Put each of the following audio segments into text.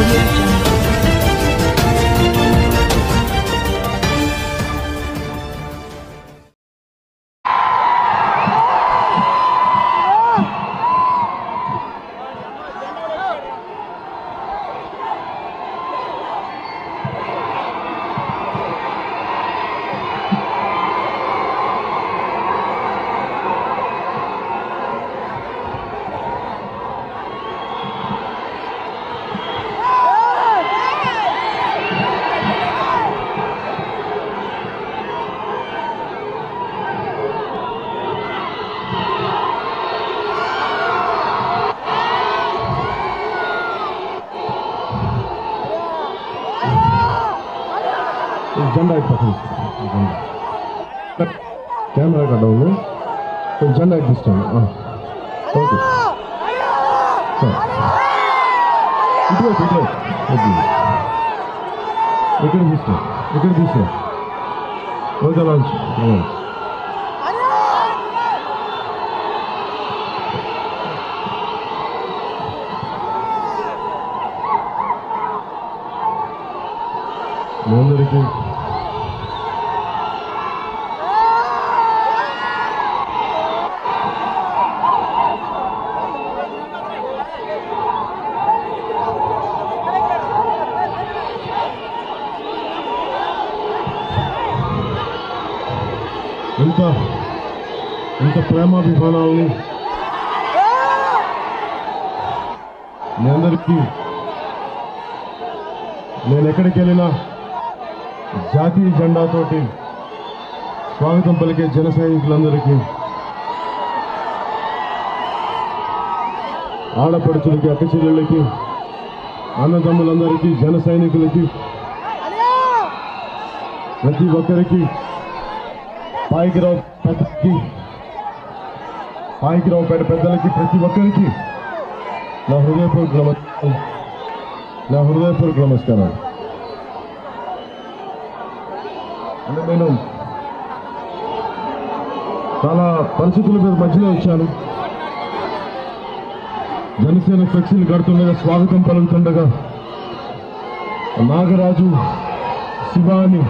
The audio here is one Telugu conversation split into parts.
Audio Jungle. झंडा एक पसंद कैमरा का डाउन तो झंडा एक दिस टाइम ओके ఇక్కడ తీసుకో ఓకే లాంచ్ అందరికీ ఇంత ప్రేమాభిమానాలని మీ అందరికీ నేను ఎక్కడికి వెళ్ళినా జాతీయ జెండాతోటి స్వాగతం పలికే జన సైనికులందరికీ ఆడపడుచులకి అక్క చెల్లెళ్ళకి అన్నదమ్ములందరికీ జన సైనికులకి ప్రతి ఒక్కరికి పాయికిరావుపేట పెద్దలకి ప్రతి ఒక్కరికి నా హృదయపూర్వక నమస్కారాలు. అంటే నేను చాలా పరిస్థితుల మీద మధ్యలో వచ్చాను. జనసేన ఫ్లెక్సీలు కడుతుండగా స్వాగతం పలుకుతుండగా నాగరాజు శివాని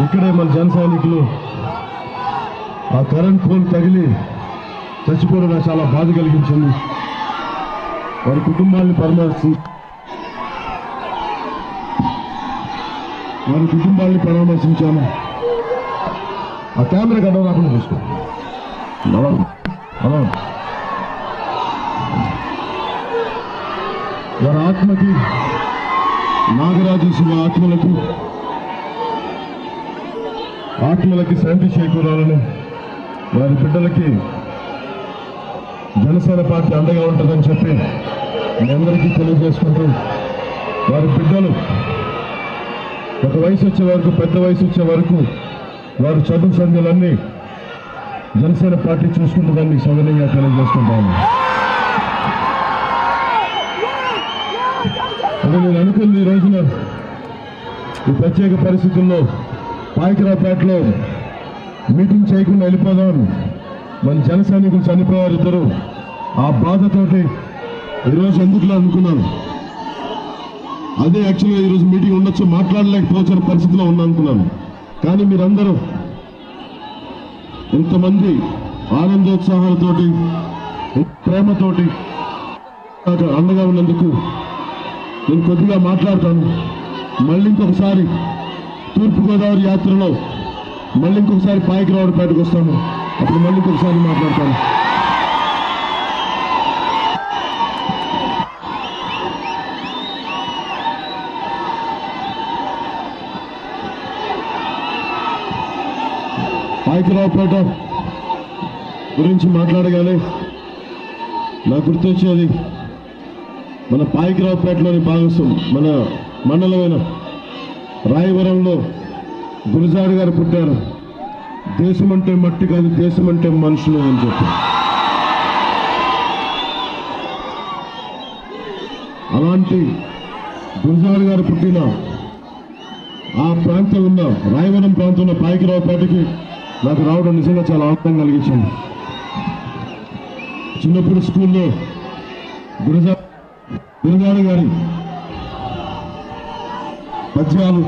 ఇక్కడే మన జన సైనికులు ఆ కరెంట్ పోల్ తగిలి చచ్చిపోవడం నాకు చాలా బాధ కలిగించింది. వారి కుటుంబాన్ని పరామర్శించాను. ఆ కెమెరా గడ్డ రాకుండా చూసుకో. వారి ఆత్మకి నాగరాజు శివ ఆత్మలకి శాంతి చేకూరాలని వారి బిడ్డలకి జనసేన పార్టీ అండగా ఉంటుందని చెప్పి మీ అందరికీ తెలియజేసుకుంటూ వారి బిడ్డలు ఒక వయసు వచ్చే వరకు పెద్ద వయసు వచ్చే వరకు వారి చదువు సంధ్యలన్నీ జనసేన పార్టీ చూసుకుంటుందని సవినయంగా తెలియజేసుకుంటాను. అది నేను అనుకుంది ఈ రోజున ఈ ప్రత్యేక పరిస్థితుల్లో పాయికిరావుపేటలో మీటింగ్ చేయకుండా వెళ్ళిపోదాం. మన జన సైనికులు చనిపోయారు ఇద్దరు. ఆ బాధతోటి ఈరోజు ఎందుకులో అనుకున్నాను. అదే యాక్చువల్గా ఈరోజు మీటింగ్ ఉండొచ్చు, మాట్లాడలేకపోతున్న పరిస్థితిలో ఉన్నా అనుకున్నాను. కానీ మీరందరూ ఇంతమంది ఆనందోత్సాహాలతోటి ప్రేమతోటి అండగా ఉన్నందుకు నేను కొద్దిగా మాట్లాడతాను. మళ్ళీ ఇంకొకసారి తూర్పుగోదావరి యాత్రలో మళ్ళీ ఇంకొకసారి పాయికిరావుపేటకు వస్తాను. అప్పుడు మళ్ళీ ఇంకొకసారి మాట్లాడతాను. పాయికిరావుపేట గురించి మాట్లాడగానే నాకు గుర్తొచ్చేది మన పాయికిరావుపేటలోని భాగస్వం మన మండలమైన రాయవరంలో గురజాడ గారు పుట్టారు. దేశం అంటే మట్టి కాదు, దేశం అంటే మనుషులు అని చెప్పి. అలాంటి గురజాడ గారు పుట్టిన ఆ ప్రాంతం ఉన్న రాయవరం ప్రాంతంలో పాయికిరావుపేటకి నాకు రావడం నిజంగా చాలా ఆనందం కలిగించింది. చిన్నప్పుడు స్కూల్లో గురజాడ గారి పద్యాలు,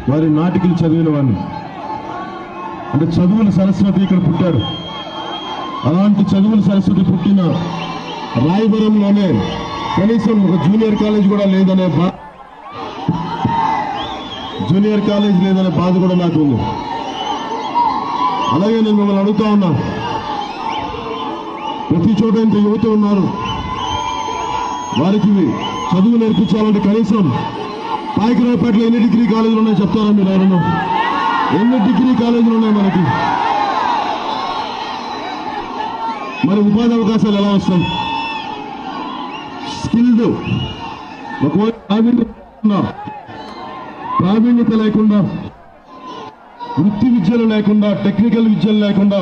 వారి నాటికలు చదివిన వాడిని. అంటే చదువుల సరస్వతి ఇక్కడ పుట్టాడు. అలాంటి చదువుల సరస్వతి పుట్టిన రాయవరంలోనే కనీసం ఒక జూనియర్ కాలేజ్ కూడా లేదనే బాధ కూడా నాకు ఉంది. అలాగే నేను మిమ్మల్ని అడుగుతా ఉన్నా, ప్రతి చోట ఇంత యువత ఉన్నారు, వారికి చదువు నేర్పించాలంటే కనీసం పాయకరావుపేటలో ఎన్ని డిగ్రీ కాలేజీలు ఉన్నాయో చెప్తారా మీరు ఎవరన్నా? ఎన్ని డిగ్రీ కాలేజీలు ఉన్నాయి మనకి? మరి ఉపాధి అవకాశాలు ఎలా వస్తాయి? స్కిల్డ్ ఒకవేళ ప్రావీణ్యత లేకుండా, వృత్తి విద్యలు లేకుండా, టెక్నికల్ విద్యలు లేకుండా,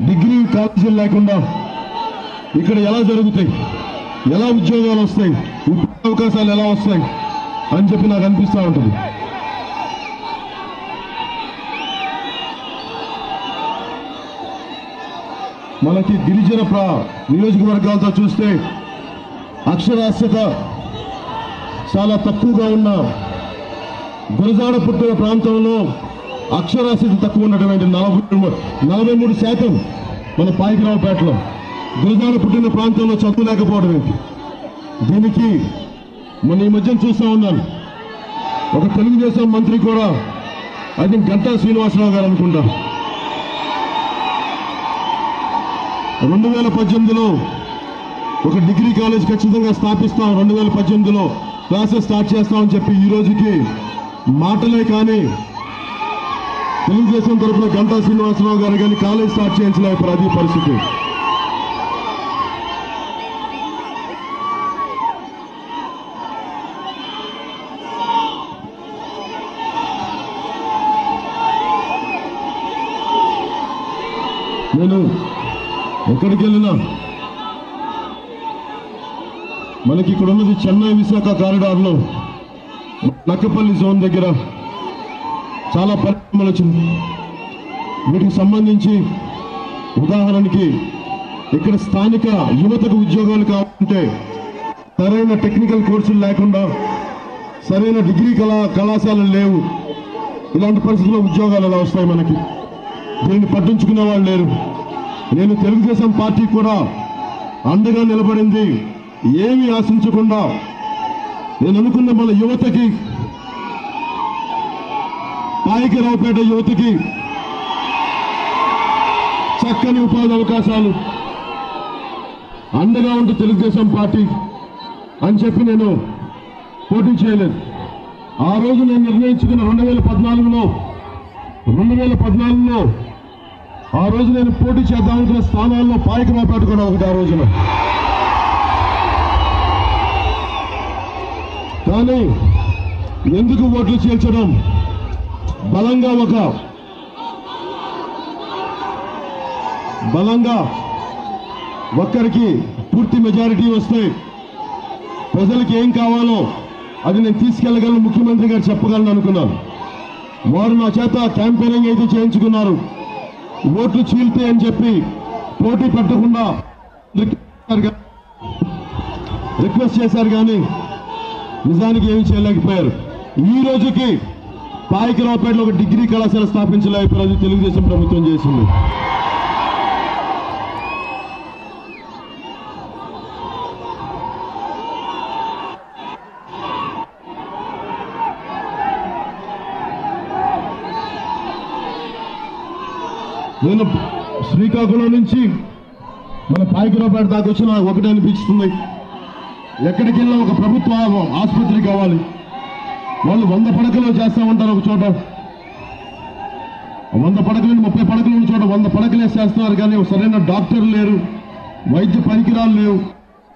డిగ్రీ కాలేజీలు లేకుండా ఇక్కడ ఎలా జరుగుతాయి? ఎలా ఉద్యోగాలు వస్తాయి? ఉపాధి అవకాశాలు ఎలా వస్తాయి అని చెప్పి నాకు అనిపిస్తూ ఉంటుంది. మనకి గిరిజన నియోజకవర్గాలతో చూస్తే అక్షరాస్యత చాలా తక్కువగా ఉన్న గురజాడ పుట్టిన ప్రాంతంలో అక్షరాస్యత తక్కువ ఉన్నటువంటి 43% మన పాయకరావుపేటలో. గురజాడ పుట్టిన ప్రాంతంలో చదువు లేకపోవడం ఏంటి? దీనికి మన ఈ మధ్యన చూస్తూ ఉన్నాను, ఒక తెలుగుదేశం మంత్రి కూడా, ఐ థింక్ గంటా శ్రీనివాసరావు గారు అనుకుంటా, 2018లో ఒక డిగ్రీ కాలేజ్ ఖచ్చితంగా స్థాపిస్తాం, 2018లో క్లాసెస్ స్టార్ట్ చేస్తామని చెప్పి ఈ రోజుకి మాటలే కానీ తెలుగుదేశం తరఫున గంటా శ్రీనివాసరావు గారు కానీ కాలేజ్ స్టార్ట్ చేయించలేకపోయారు. అది పరిస్థితి. నేను ఎక్కడికి వెళ్ళినా మనకి ఇక్కడ ఉన్నది చెన్నై విశాఖ కారిడార్లో నక్కపల్లి జోన్ దగ్గర చాలా పరిశ్రమలు వచ్చింది. వీటికి సంబంధించి ఉదాహరణకి ఇక్కడ స్థానిక యువతకు ఉద్యోగాలు కావాలంటే సరైన టెక్నికల్ కోర్సులు లేకుండా, సరైన డిగ్రీ కళాశాలలు లేవు. ఇలాంటి పరిస్థితుల్లో ఉద్యోగాలు ఎలా వస్తాయి మనకి? దీన్ని పట్టించుకునే వాళ్ళు లేరు. నేను తెలుగుదేశం పార్టీ కూడా అండగా నిలబడింది, ఏమీ ఆశించకుండా. నేను అనుకున్న మన యువతకి, పాయకరావుపేట యువతకి చక్కని ఉపాధి అవకాశాలు అండగా ఉంటే తెలుగుదేశం పార్టీ అని చెప్పి నేను పోటీ చేయలేదు. ఆ రోజు నేను నిర్ణయించుకున్న 2014లో ఆ రోజు నేను పోటీ చేద్దామనుకున్న స్థానాల్లో పాయకరావుపేట కూడా ఒకటి. ఆ రోజున కానీ ఎందుకు ఓట్లు చేర్చడం? బలంగా ఒక్కరికి పూర్తి మెజారిటీ వస్తే ప్రజలకు ఏం కావాలో అది నేను తీసుకెళ్లగలను, ముఖ్యమంత్రి గారు చెప్పగలను అనుకున్నాను. వారు నా చేత క్యాంపెయినింగ్ అయితే చేయించుకున్నారు. ఓట్లు చీల్తే అని చెప్పి పోటీ పెట్టకుండా రిక్వెస్ట్ చేశారు, కానీ నిజానికి ఏమీ చేయలేకపోయారు. ఈ రోజుకి పాయకరావుపేటలో ఒక డిగ్రీ కళాశాల స్థాపించలేకపోయారు. అది తెలుగుదేశం ప్రభుత్వం చేసింది. నేను శ్రీకాకుళం నుంచి మన పాయకరావుపేట దాకా వచ్చి నాకు ఒకటే అనిపిస్తుంది, ఎక్కడికి వెళ్ళినా ఒక ప్రభుత్వ ఆసుపత్రి కావాలి. వాళ్ళు 100 పడకలు చేస్తామంటారు ఒక చోట, 100 పడకలు 30 పడకలు ఉన్న చోట 100 పడకలే చేస్తున్నారు, కానీ సరైన డాక్టర్లు లేరు, వైద్య పరికరాలు లేవు,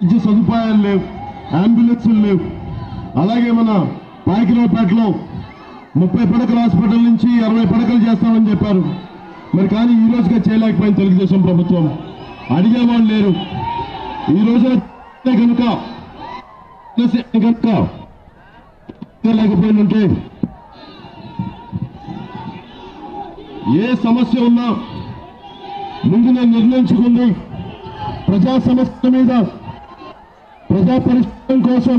వైద్య సదుపాయాలు లేవు, అంబులెన్సులు లేవు. అలాగే మన పాయకరావుపేటలో 30 పడకల హాస్పిటల్ నుంచి 60 పడకలు చేస్తామని చెప్పారు. మరి కానీ ఈ రోజుగా చేయలేకపోయింది తెలుగుదేశం ప్రభుత్వం. అడిగేవాళ్ళు లేరు. ఈ రోజున కనుక లేకపోయిందంటే ఏ సమస్య ఉన్నా ముందు నేను నిర్ణయించుకుంది ప్రజా సమస్యల మీద, ప్రజా పరిష్కారం కోసం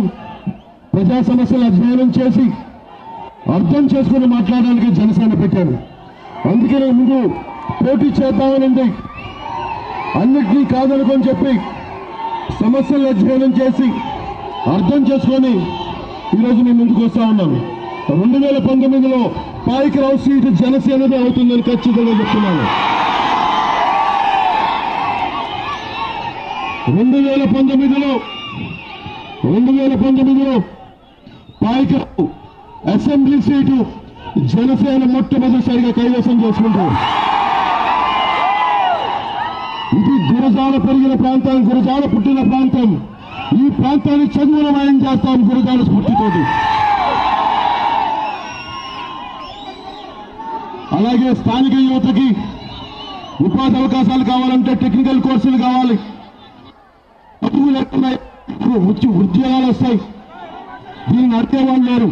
ప్రజా సమస్యలు అధ్యయనం చేసి అర్థం చేసుకుని మాట్లాడడానికి జనసేన పెట్టాను. అందుకే నేను ముందు పోటీ చేద్దామనండి, అన్నిటినీ కాదనుకొని చెప్పి సమస్యలు అధ్యయనం చేసి అర్థం చేసుకొని ఈరోజు నేను ముందుకు వస్తా ఉన్నాను. 2019లో పాయికరావు సీటు జనసేనదే అవుతుందని ఖచ్చితంగా చెప్తున్నాను. 2019లో పాయికరావు అసెంబ్లీ సీటు జనసేన మొట్టమొదటిసారిగా కైవసం చేసుకుంటారు. ఇది గురజాల పెరిగిన ప్రాంతం, గురజాల పుట్టిన ప్రాంతం. ఈ ప్రాంతాన్ని చదువులమయం చేస్తాం గురజాల స్ఫూర్తితోటి. అలాగే స్థానిక యువతకి ఉపాధి అవకాశాలు కావాలంటే టెక్నికల్ కోర్సులు కావాలి, చదువులు ఎక్కడున్నాయి, ఉద్యోగాలు వస్తాయి. దీన్ని అడిగేవాళ్ళు లేరు.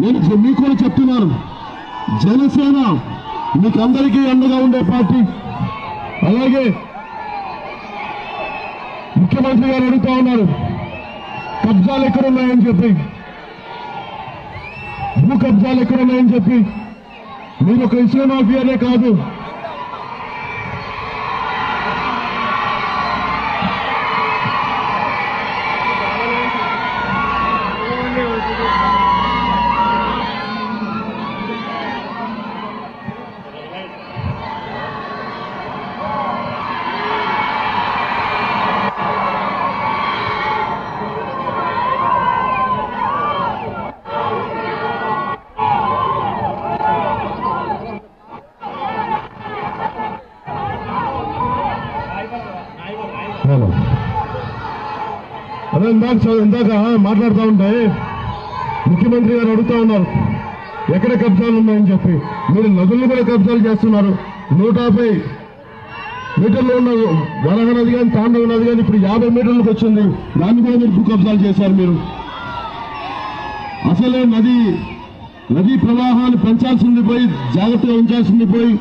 నేను మీకు కూడా చెప్తున్నాను, జనసేన మీకు అందరికీ అండగా ఉండే పార్టీ. అలాగే ముఖ్యమంత్రి గారు అడుగుతా ఉన్నారు కబ్జాలు ఎక్కడున్నాయని చెప్పి, భూ కబ్జాలు ఎక్కడున్నాయని చెప్పి. మీరు ఒక ఇసుక మాఫియానే కాదు, అదే ఇందాక మాట్లాడుతూ ఉంటే ముఖ్యమంత్రి గారు అడుగుతా ఉన్నారు ఎక్కడ కబ్జాలు ఉన్నాయని చెప్పి. మీరు నదులను కూడా కబ్జాలు చేస్తున్నారు. 150 మీటర్లు ఉన్న వరహ నది కానీ తాండవ నది కానీ ఇప్పుడు 50 మీటర్లకు వచ్చింది. దాన్ని కూడా మీరు భూ కబ్జాలు చేశారు. మీరు అసలే నదీ ప్రవాహాన్ని పెంచాల్సింది పోయి, జాగ్రత్తగా ఉంచాల్సింది పోయి,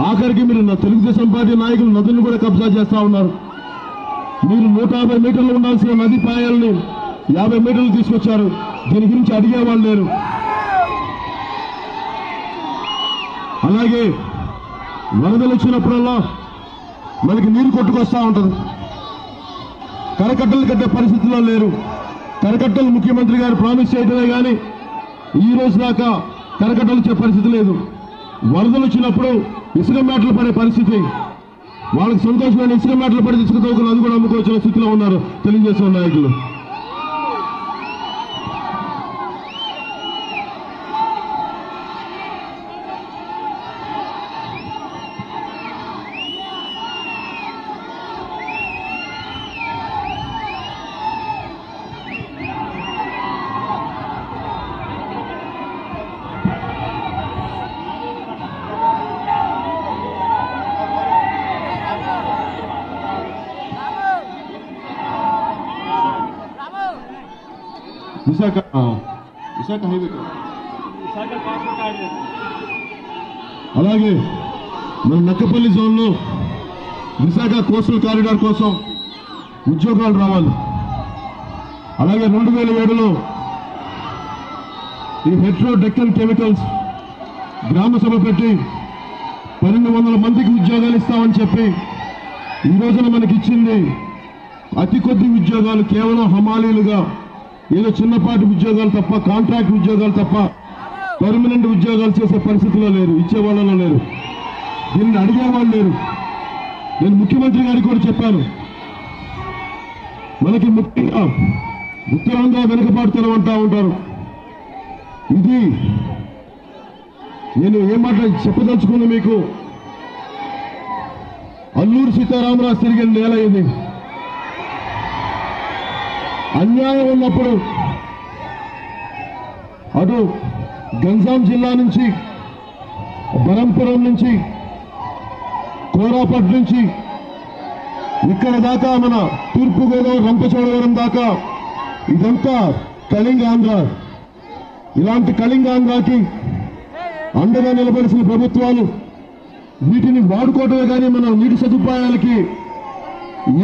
ఆఖరికి మీరు తెలుగుదేశం పార్టీ నాయకులు నదులను కూడా కబ్జా చేస్తా ఉన్నారు. మీరు 150 మీటర్లు ఉండాల్సిన నది పాయాలని 50 మీటర్లు తీసుకొచ్చారు. దీని గురించి అడిగేవాళ్ళు లేరు. అలాగే వరదలు వచ్చినప్పుడల్లా మనకి నీరు కొట్టుకొస్తా ఉంటుంది. కరకట్టలు కట్టే పరిస్థితిలో లేరు. కరకట్టలు ముఖ్యమంత్రి గారు ప్రామిస్ చేయడమే కానీ ఈ రోజు దాకా కరకట్టలు ఇచ్చే పరిస్థితి లేదు. వరదలు వచ్చినప్పుడు ఇసుక మేటలు పడే పరిస్థితి. వాళ్ళకి సంతోషమైన ఇసుక మేటలు పడి ఇసుక తోకలు అది కూడా అమ్ముకోవచ్చిన స్థితిలో ఉన్నారు తెలుగుదేశం నాయకులు. విశాఖ హైవే, అలాగే మన నక్కపల్లి జోన్లో విశాఖ కోస్టల్ కారిడార్ కోసం ఉద్యోగాలు రావాలి. అలాగే 2007లో ఈ హెట్రో డెక్కన్ కెమికల్స్ గ్రామ సభ పెట్టి 1200 మందికి ఉద్యోగాలు ఇస్తామని చెప్పి ఈ రోజున మనకి ఇచ్చింది అతి కొద్ది ఉద్యోగాలు, కేవలం హమాలీలుగా, ఏదో చిన్నపాటి ఉద్యోగాలు తప్ప, కాంట్రాక్ట్ ఉద్యోగాలు తప్ప పర్మనెంట్ ఉద్యోగాలు చేసే పరిస్థితిలో లేరు, ఇచ్చేవాళ్ళలో లేరు. దీన్ని అడిగేవాళ్ళు లేరు. నేను ముఖ్యమంత్రి గారికి కూడా చెప్పాను, మనకి ముఖ్యంగా ఉత్తరాంధ్ర వెనుకబాటుతనం అంటా ఉంటారు. ఇది నేను ఏం చెప్పదలుచుకున్నా మీకు, అల్లూరు సీతారామరాజు తిరిగిన నేల ఇది. అన్యాయం ఉన్నప్పుడు అటు గంజాం జిల్లా నుంచి, బరంపురం నుంచి, కోరాపట్ నుంచి ఇక్కడ దాకా మన తూర్పుగోదావరి రంపచోడవరం దాకా ఇదంతా కళింగాంధ్ర. ఇలాంటి కళింగాంధ్రకి అండగా నిలబడిసిన ప్రభుత్వాలు వీటిని వాడుకోవటమే కానీ మన నీటి సదుపాయాలకి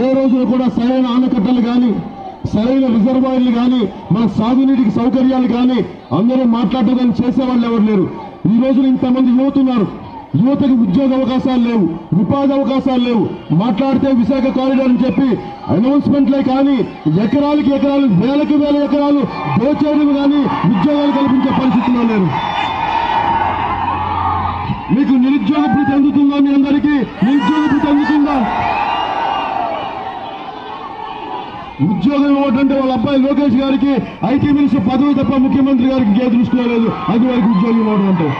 ఏ రోజున కూడా సరైన ఆనకట్టలు కానీ సరైన రిజర్వాయర్లు కానీ మన సాగునీటికి సౌకర్యాలు కానీ అందరూ మాట్లాడదని చేసేవాళ్ళు ఎవరు లేరు. ఈ రోజున ఇంతమంది యువతున్నారు. యువతకి ఉద్యోగ అవకాశాలు లేవు, ఉపాధి అవకాశాలు లేవు. మాట్లాడితే విశాఖ కారిడార్ అని చెప్పి అనౌన్స్మెంట్లే కానీ ఎకరాలకి ఎకరాలు, వేలకు వేల ఎకరాలు దోచేయడం కానీ ఉద్యోగాలు కల్పించే పరిస్థితిలో లేరు. మీకు నిరుద్యోగ భృతి అందుతుందా? మీ అందరికీ నిరుద్యోగ భృతి అందుతుందా? ఉద్యోగం ఇవ్వటంటే వాళ్ళ అబ్బాయి లోకేష్ గారికి ఐటీ మినిస్టర్ పదవి తప్ప ముఖ్యమంత్రి గారికి ఇంకే దృష్టిలో లేదు. అది వారికి ఉద్యోగం ఇవ్వడం అంటే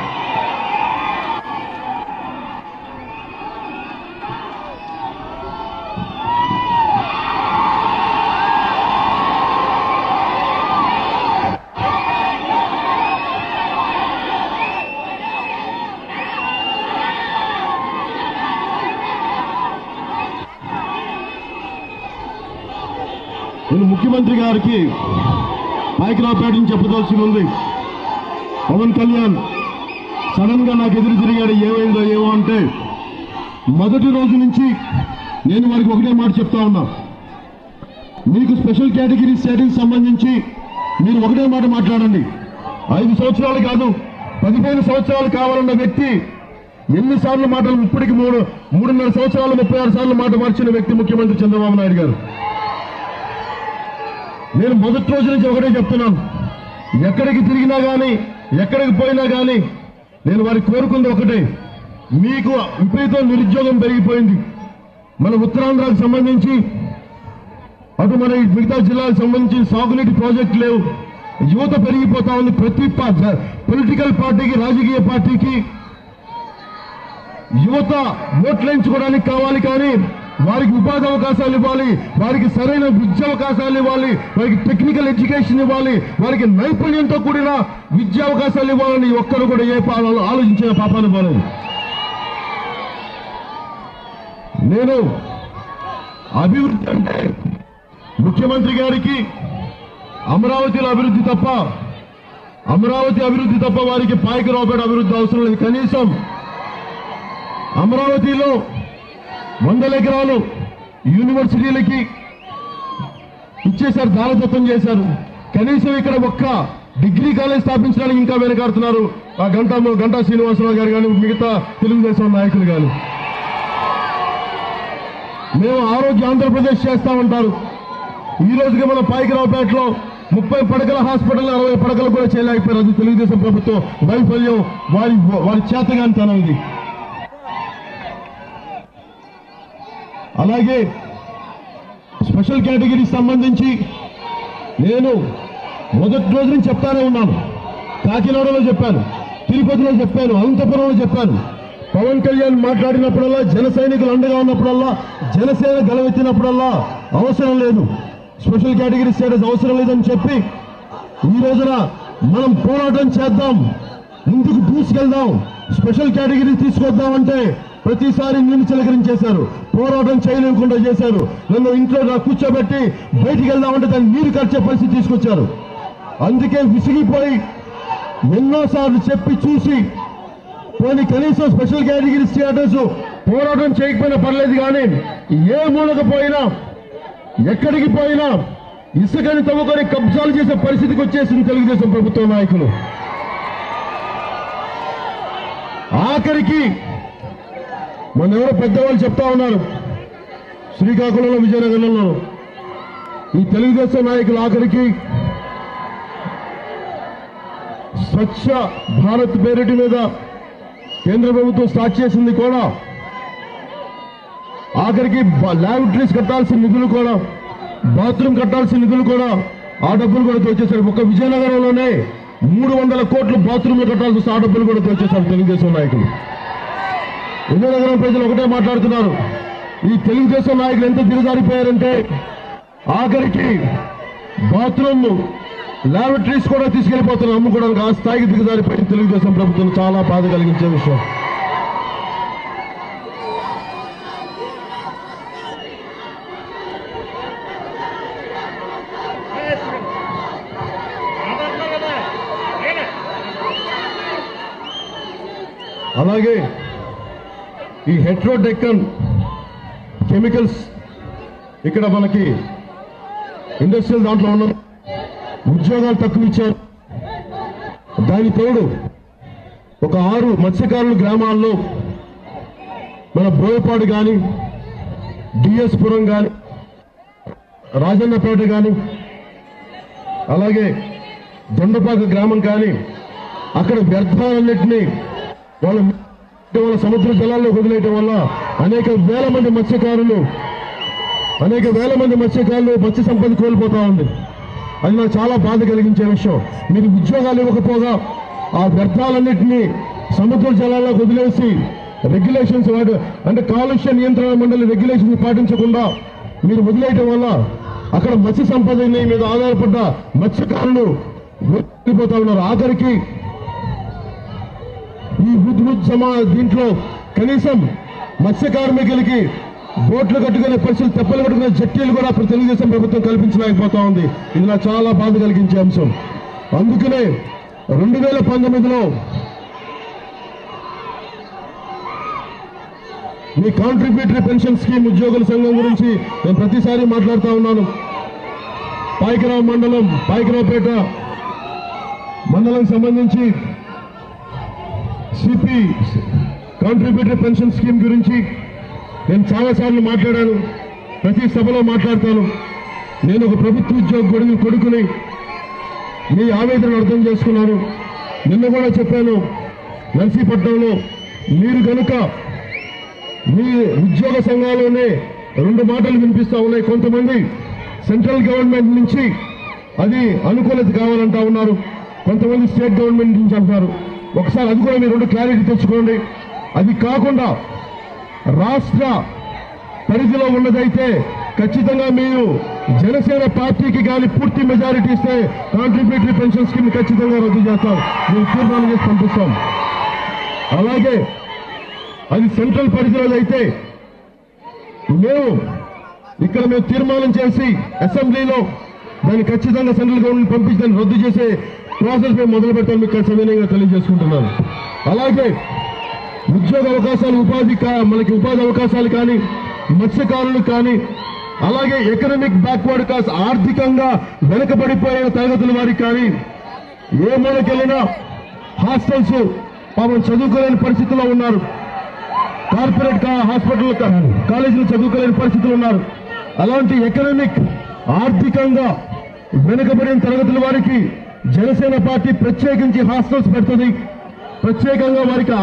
నేను ముఖ్యమంత్రి గారికి పాయకరావుపేట నుంచి చెప్పదలసి ఉంది. పవన్ కళ్యాణ్ సడన్ గా నాకు ఎదురు తిరిగాడు. ఏమైందో ఏమో అంటే మొదటి రోజు నుంచి నేను వారికి ఒకటే మాట చెప్తా ఉన్నా. మీకు స్పెషల్ కేటగిరీ స్టేటస్ సంబంధించి మీరు ఒకటే మాట మాట్లాడండి. 5 సంవత్సరాలు కాదు 15 సంవత్సరాలు కావాలన్న వ్యక్తి ఎన్నిసార్లు మాటలు ఇప్పటికి 3.5 సంవత్సరాలు 36 సార్లు మాట మార్చిన వ్యక్తి ముఖ్యమంత్రి చంద్రబాబు నాయుడు గారు. నేను మొదటి రోజు నుంచి ఒకటే చెప్తున్నాను. ఎక్కడికి తిరిగినా కానీ ఎక్కడికి పోయినా కానీ నేను వారికి కోరుకుంది ఒకటే. మీకు విపరీతం నిరుద్యోగం పెరిగిపోయింది. మన ఉత్తరాంధ్రకు సంబంధించి అటు మన మిగతా జిల్లాలకు సంబంధించి సాగునీటి ప్రాజెక్టు లేవు. యువత పెరిగిపోతా ఉంది. ప్రతి పొలిటికల్ పార్టీకి, రాజకీయ పార్టీకి యువత ఓట్లు ఎంచుకోవడానికి కావాలి, కానీ వారికి ఉపాధి అవకాశాలు ఇవ్వాలి, వారికి సరైన విద్యా అవకాశాలు ఇవ్వాలి, వారికి టెక్నికల్ ఎడ్యుకేషన్ ఇవ్వాలి, వారికి నైపుణ్యంతో కూడిన విద్యా అవకాశాలు ఇవ్వాలని ఒక్కరు కూడా ఏ ఆలోచించిన పాపాలు పోలేదు. నేను అభివృద్ధి అంటే ముఖ్యమంత్రి గారికి అమరావతిలో అభివృద్ధి తప్ప వారికి పాయకరావుపేట అభివృద్ధి అవసరం లేదు. కనీసం అమరావతిలో 100 ఎకరాలు యూనివర్సిటీలకి ఇచ్చేశారు, దానదత్తం చేశారు. కనీసం ఇక్కడ ఒక్క డిగ్రీ కాలేజ్ స్థాపించడానికి ఇంకా వెనకాడుతున్నారు ఆ గంటా శ్రీనివాసరావు గారు కానీ మిగతా తెలుగుదేశం నాయకులు కానీ. మేము ఆరోగ్య ఆంధ్రప్రదేశ్ చేస్తామంటారు. ఈ రోజుకి మన పాయకరావుపేటలో 30 పడకల హాస్పిటల్ 60 పడకలు కూడా చేయలేకపోయారు. అది తెలుగుదేశం ప్రభుత్వం వైఫల్యం, వారి చేతగానితనం ఇది. అలాగే స్పెషల్ కేటగిరీ సంబంధించి నేను మొదటి రోజు నుంచి చెప్తానే ఉన్నాను. కాకినాడలో చెప్పాను, తిరుపతిలో చెప్పాను, అనంతపురంలో చెప్పాను. పవన్ కళ్యాణ్ మాట్లాడినప్పుడల్లా, జన సైనికులు అండగా ఉన్నప్పుడల్లా, జనసేన గలవెత్తినప్పుడల్లా అవసరం లేదు, స్పెషల్ కేటగిరీ స్టేటస్ అవసరం లేదని చెప్పి ఈ రోజున మనం పోరాటం చేద్దాం, ముందుకు దూసుకెళ్దాం, స్పెషల్ కేటగిరీ తీసుకొద్దామంటే ప్రతిసారి నిన్ను చిలకరించేశారు, పోరాటం చేయలేకుండా చేశారు. నన్ను ఇంట్లో కూర్చోబెట్టి బయటికి వెళ్దామంటే దాన్ని నీరు ఖర్చే పరిస్థితి తీసుకొచ్చారు. అందుకే విసిగిపోయి ఎన్నోసార్లు చెప్పి చూసి పోనీ కనీసం స్పెషల్ కేటగిరీ స్టేటస్ పోరాటం చేయకపోయినా పర్లేదు, కానీ ఏ మూలకు పోయినా ఎక్కడికి పోయినా ఇసుకని తవ్వుకొని కబ్జాలు చేసే పరిస్థితికి వచ్చేసింది తెలుగుదేశం ప్రభుత్వ నాయకులు. ఆఖరికి ఎవరో పెద్దవాళ్ళు చెప్తా ఉన్నారు, శ్రీకాకుళంలో, విజయనగరంలో ఈ తెలుగుదేశం నాయకులు ఆఖరికి స్వచ్ఛ భారత్ పేరిటి మీద కేంద్ర ప్రభుత్వం స్టార్ట్ చేసింది కూడా, ఆఖరికి ల్యాబొరేటరీస్ కట్టాల్సిన నిధులు కూడా, బాత్రూమ్ కట్టాల్సిన నిధులు కూడా ఆ డబ్బులు కూడా తోచేశారు. ఒక విజయనగరంలోనే 300 కోట్లు బాత్రూమ్లు కట్టాల్సి వస్తే ఆ డబ్బులు కూడా తోచేశారు తెలుగుదేశం నాయకులు. విజయనగరం ప్రజలు ఒకటే మాట్లాడుతున్నారు, ఈ తెలుగుదేశం నాయకులు ఎంత దిగజారిపోయారంటే ఆఖరికి బాత్రూమ్ ల్యాబొరేటరీస్ కూడా తీసుకెళ్లిపోతున్నారు అమ్ముకోవడానికి. ఆ స్థాయికి దిగజారిపోయింది తెలుగుదేశం ప్రభుత్వం. చాలా బాధ కలిగించే విషయం. అలాగే ఈ హెట్రోడెక్కన్ కెమికల్స్ ఇక్కడ మనకి ఇండస్ట్రియల్ దాంట్లో ఉన్నారు, ఉద్యోగాలు తక్కువ ఇచ్చారు. దాని తోడు ఒక 6 మత్స్యకారుల గ్రామాల్లో మన బోయపాడు కానీ, డిఎస్ పురం కానీ, రాజన్నపేట కానీ, అలాగే దొండపాక గ్రామం కానీ అక్కడ వ్యర్థాలన్నింటినీ వాళ్ళ సముద్ర జలాల్లో వదిలేయటం వల్ల అనేక వేల మంది మత్స్యకారులు మత్స్య సంపద కోల్పోతా ఉంది. అది నాకు చాలా బాధ కలిగించే విషయం. మీరు ఉద్యోగాలు ఇవ్వకపోగా ఆ వ్యర్థాలన్నింటినీ సముద్ర జలాల్లో వదిలేసి రెగ్యులేషన్స్ అంటే కాలుష్య నియంత్రణ మండలి రెగ్యులేషన్స్ పాటించకుండా మీరు వదిలేయటం వల్ల అక్కడ మత్స్య సంపద మీద ఆధారపడ్డ మత్స్యకారులు వెళ్ళిపోతా ఉన్నారు. ఆఖరికి ఈ దీంట్లో కనీసం మత్స్య కార్మికులకి బోట్లు కట్టుకునే పరిస్థితులు, తెప్పలు కట్టుకునే జట్టీలు కూడా తెలుగుదేశం ప్రభుత్వం కల్పించలేకపోతా ఉంది. ఇది నాకు చాలా బాధ కలిగించే అంశం. అందుకనే 2019లో మీ కాంట్రిబ్యూటరీ పెన్షన్ స్కీమ్ ఉద్యోగుల సంఘం గురించి నేను ప్రతిసారి మాట్లాడుతూ ఉన్నాను. పాయకరావుపేట మండలం సంబంధించి సిపి కాంట్రిబ్యూటరీ పెన్షన్ స్కీమ్ గురించి నేను చాలాసార్లు మాట్లాడాను, ప్రతి సభలో మాట్లాడతాను. నేను ఒక ప్రభుత్వ ఉద్యోగి కొడుకుని మీ ఆవేదన అర్థం చేసుకున్నాను. నిన్న కూడా చెప్పాను, నర్సీపట్నంలో మీరు కనుక మీ ఉద్యోగ సంఘాల్లోనే 2 మాటలు వినిపిస్తా ఉన్నాయి. కొంతమంది సెంట్రల్ గవర్నమెంట్ నుంచి అది అనుకూలత కావాలంటా ఉన్నారు, కొంతమంది స్టేట్ గవర్నమెంట్ నుంచి అంటారు. ఒకసారి అది కూడా మీరు 2 క్లారిటీ తెచ్చుకోండి. అది కాకుండా రాష్ట్ర పరిధిలో ఉన్నదైతే ఖచ్చితంగా మీరు జనసేన పార్టీకి కానీ పూర్తి మెజారిటీ ఇస్తే కాంట్రిబ్యూటరీ పెన్షన్ స్కీమ్ ఖచ్చితంగా రద్దు చేస్తాం, మేము తీర్మానం చేసి పంపిస్తాం. అలాగే అది సెంట్రల్ పరిధిలో అయితే మేము తీర్మానం చేసి అసెంబ్లీలో దాన్ని ఖచ్చితంగా సెంట్రల్ గవర్నమెంట్ పంపించి దాన్ని రద్దు చేసే ప్రాసెస్ మేము మొదలు పెడతాం, మీకు సవినయంగా తెలియజేసుకుంటున్నాను. అలాగే ఉద్యోగ అవకాశాలు, మనకి ఉపాధి అవకాశాలు కానీ, మత్స్యకారులు కానీ, అలాగే ఎకనామిక్ బ్యాక్వర్డ్ క్లాస్, ఆర్థికంగా వెనుకబడిపోయిన తరగతుల వారికి కానీ ఏ మూలకెళ్ళినా హాస్టల్స్ పాపం చదువుకోలేని పరిస్థితుల్లో ఉన్నారు. కార్పొరేట్ హాస్పిటల్ కాలేజీలు చదువుకోలేని పరిస్థితులు ఉన్నారు. అలాంటి ఎకనామిక్ ఆర్థికంగా వెనుకబడిన తరగతుల వారికి జనసేన పార్టీ ప్రత్యేకించి హాస్టల్స్ పెడుతుంది, ప్రత్యేకంగా వారికి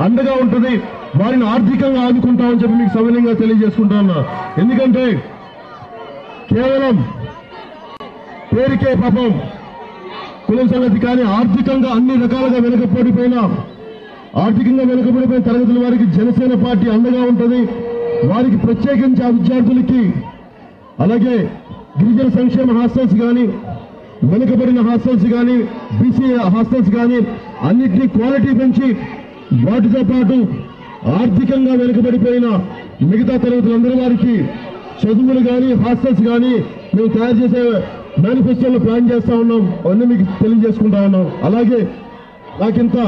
అండగా ఉంటుంది, వారిని ఆర్థికంగా ఆదుకుంటామని చెప్పి మీకు సవినయంగా తెలియజేసుకుంటున్నా. ఎందుకంటే కేవలం పేరుకే పాపం కులం సంగతి కానీ ఆర్థికంగా అన్ని రకాలుగా వెనుకబడిపోయిన తరగతుల వారికి జనసేన పార్టీ అండగా ఉంటుంది. వారికి ప్రత్యేకించి ఆ విద్యార్థులకి, అలాగే గిరిజన సంక్షేమ హాస్టల్స్ కానీ, వెనుకబడిన హాస్టల్స్ కానీ, బీసీ హాస్టల్స్ కానీ అన్నింటినీ క్వాలిటీ పెంచి వాటితో పాటు ఆర్థికంగా వెనుకబడిపోయిన మిగతా తరగతులందరి వారికి చదువులు కానీ, హాస్టల్స్ కానీ మేము తయారు చేసే మేనిఫెస్టోలో ప్లాన్ చేస్తా ఉన్నాం, అవన్నీ మీకు తెలియజేసుకుంటా ఉన్నాం. అలాగే నాకింత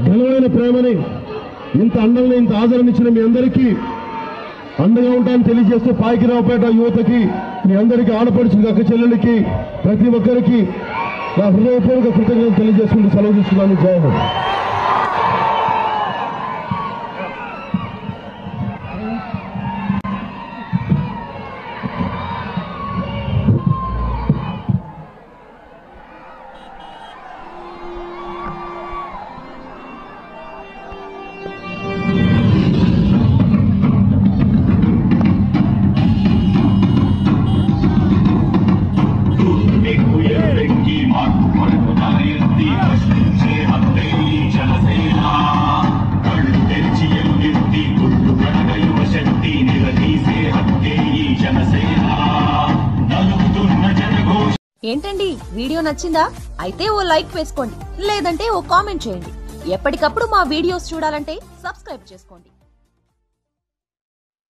ఘనమైన ప్రేమని, ఇంత అండంగా ఇంత ఆదరణ ఇచ్చిన మీ అందరికీ అండగా ఉంటానని తెలియజేస్తూ పాయకరావుపేట యువతకి, మీ అందరికీ ఆడపడుచుకి, అక్క చెల్లెలకి, ప్రతి ఒక్కరికి నా హృదయపూర్వక కృతజ్ఞతలు తెలియజేసుకుంటూ సెలవు తీసుకున్నాను. జై హింద్. ఏంటండి, వీడియో నచ్చిందా? అయితే ఓ లైక్ వేసుకోండి, లేదంటే ఓ కామెంట్ చేయండి. ఎప్పటికప్పుడు మా వీడియోస్ చూడాలంటే సబ్స్క్రైబ్ చేసుకోండి.